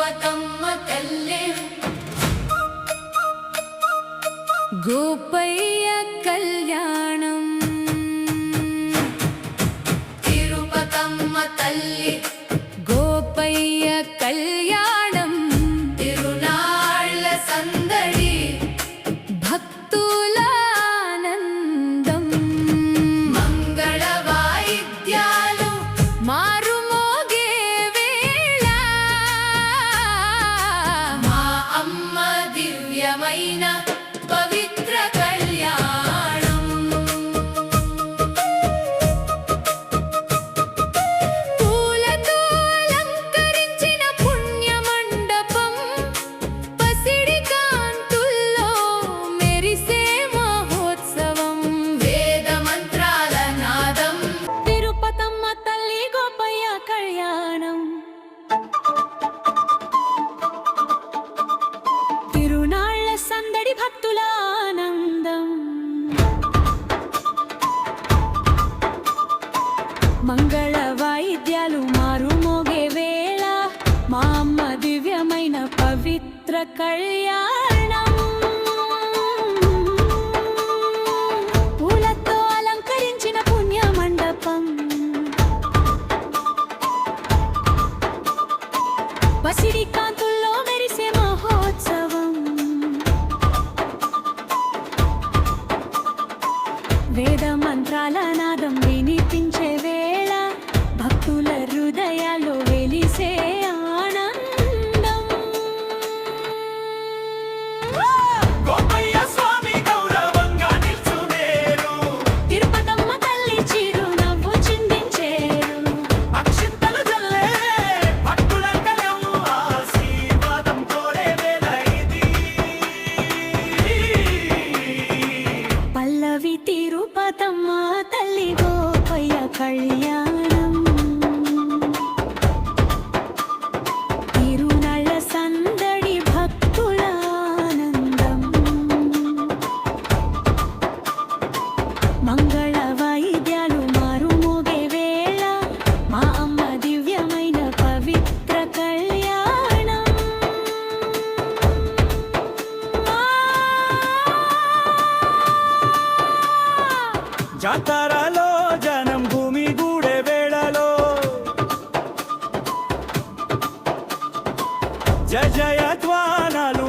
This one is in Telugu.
తిరుపతమ్మ తల్లి గోపయ్య కళ్యాణం తిరుపతమ్మ తల్లి గోపయ్య కళ్యాణం తిరునాళ్ళ సందడి భక్తుల ఆనందం మంగళ వాయిద్యాలు మారుమోగే వేళ మా అమ్మ దివ్యమైన పవిత్ర కళ్యాణం పూలతో అలంకరించిన పుణ్య మండపం పసిడి కాంతుల్లో మెరిసే మహోత్సవం వేద మంత్రాల నాదం తిరుపతమ్మ తల్లి గోపయ్య కళ్యాణం తిరునాళ్ళ సందడి భక్తుల ఆనందం మంగళ వాయిద్యాలు మారుమోగే వేళ మా అమ్మ దివ్యమైన పవిత్ర కళ్యాణం పూలతో అలంకరించిన పుణ్య మండపం పసిడి కాంతుల్లో మెరిసే మహోత్సవం వేద మంత్రాల నాదం వినిపించే వేళ భక్తుల హృదయాల్లో వెలిసే ఆనందం గోపయ్య స్వామి గౌరవంగా నిల్చునేరు తిరుపతమ్మ తల్లి చిరునవ్వు చిందించేరు అక్షింతలు జల్లే భక్తుల కలం ఆశీర్వాదం కోరే వేళ ఇది పల్లవి తిరుపతమ్మ తల్లి గోపయ్య కళ్యాణం తిరునాళ్ళ సందడి భక్తుల ఆనందం మంగళ వాయిద్యాలు మారుమోగే వేళ మా అమ్మ దివ్యమైన పవిత్ర కళ్యాణం జాతరలో జనం భూమి గూడే వేళలో జయ జయ ధ్వానాలు